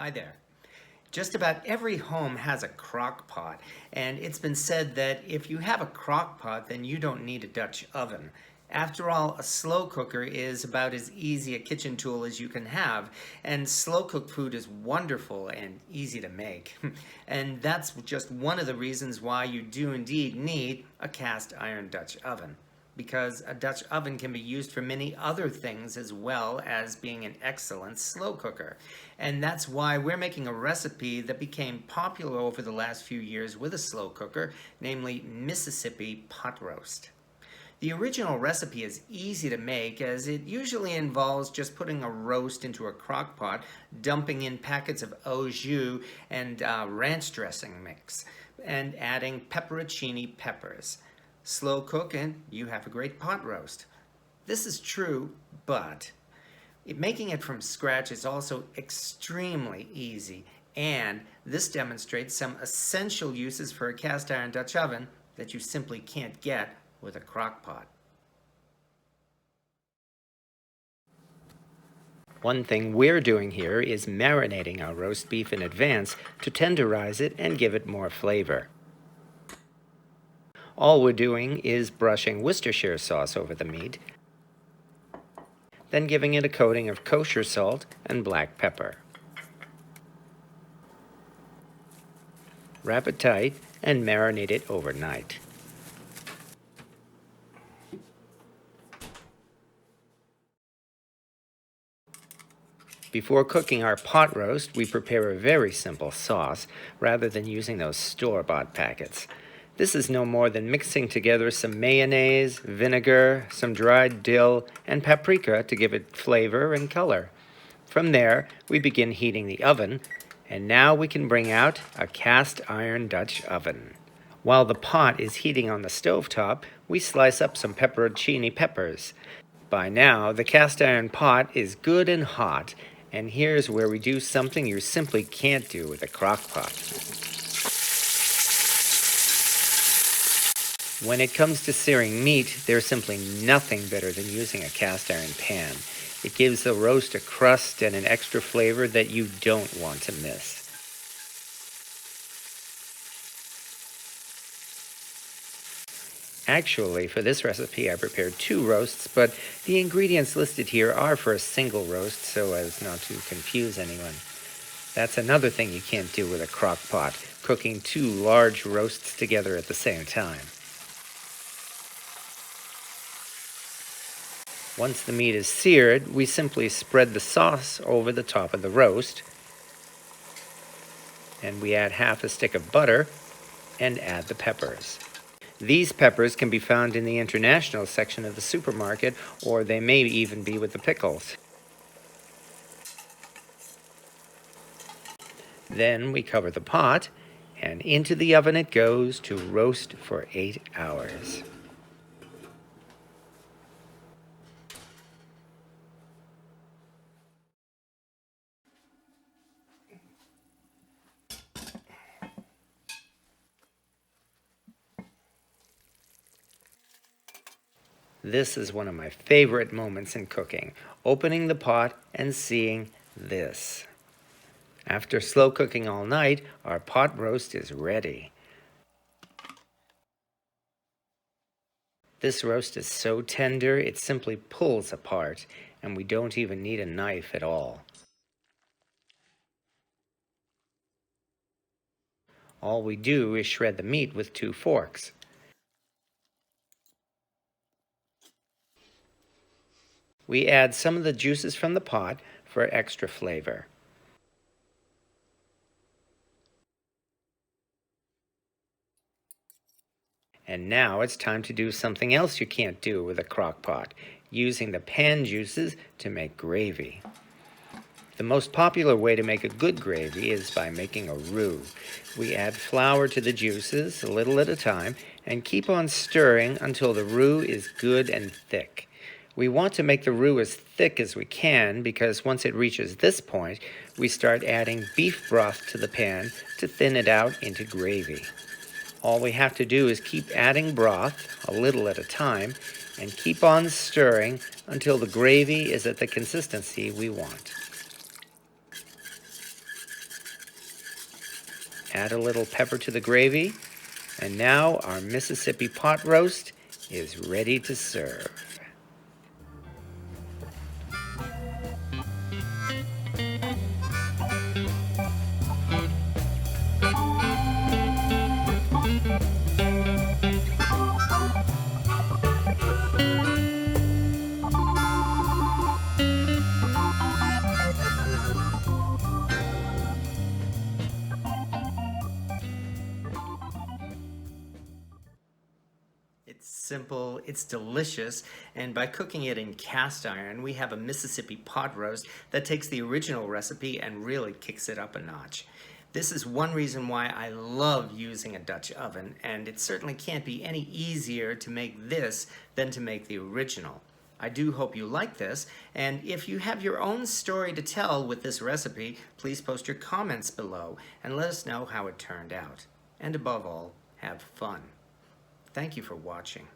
Hi there. Just about every home has a crock pot, and it's been said that if you have a crock pot, then you don't need a Dutch oven. After all, a slow cooker is about as easy a kitchen tool as you can have, and slow cooked food is wonderful and easy to make. And that's just one of the reasons why you do indeed need a cast iron Dutch oven, because a Dutch oven can be used for many other things as well as being an excellent slow cooker. And that's why we're making a recipe that became popular over the last few years with a slow cooker, namely Mississippi pot roast. The original recipe is easy to make as it usually involves just putting a roast into a crock pot, dumping in packets of au jus and ranch dressing mix, and adding pepperoncini peppers. Slow cook and you have a great pot roast. This is true, but making it from scratch is also extremely easy, and this demonstrates some essential uses for a cast iron Dutch oven that you simply can't get with a crock pot. One thing we're doing here is marinating our roast beef in advance to tenderize it and give it more flavor. All we're doing is brushing Worcestershire sauce over the meat, then giving it a coating of kosher salt and black pepper. Wrap it tight and marinate it overnight. Before cooking our pot roast, we prepare a very simple sauce rather than using those store-bought packets. This is no more than mixing together some mayonnaise, vinegar, some dried dill, and paprika to give it flavor and color. From there, we begin heating the oven, and now we can bring out a cast iron Dutch oven. While the pot is heating on the stovetop, we slice up some pepperoncini peppers. By now, the cast iron pot is good and hot, and here's where we do something you simply can't do with a crock pot. When it comes to searing meat, there's simply nothing better than using a cast iron pan. It gives the roast a crust and an extra flavor that you don't want to miss. Actually, for this recipe I prepared 2 roasts, but the ingredients listed here are for a single roast so as not to confuse anyone. That's another thing you can't do with a crock pot, cooking 2 large roasts together at the same time. Once the meat is seared, we simply spread the sauce over the top of the roast, and we add half a stick of butter and add the peppers. These peppers can be found in the international section of the supermarket, or they may even be with the pickles. Then we cover the pot, and into the oven it goes to roast for 8 hours. This is one of my favorite moments in cooking, opening the pot and seeing this. After slow cooking all night, our pot roast is ready. This roast is so tender it simply pulls apart, and we don't even need a knife at all. All we do is shred the meat with 2 forks. We add some of the juices from the pot for extra flavor. And now it's time to do something else you can't do with a crock pot, using the pan juices to make gravy. The most popular way to make a good gravy is by making a roux. We add flour to the juices, a little at a time, and keep on stirring until the roux is good and thick. We want to make the roux as thick as we can because once it reaches this point, we start adding beef broth to the pan to thin it out into gravy. All we have to do is keep adding broth, a little at a time, and keep on stirring until the gravy is at the consistency we want. Add a little pepper to the gravy. And now our Mississippi pot roast is ready to serve. It's simple, it's delicious, and by cooking it in cast iron, we have a Mississippi pot roast that takes the original recipe and really kicks it up a notch. This is one reason why I love using a Dutch oven, and it certainly can't be any easier to make this than to make the original. I do hope you like this, and if you have your own story to tell with this recipe, please post your comments below and let us know how it turned out. And above all, have fun. Thank you for watching.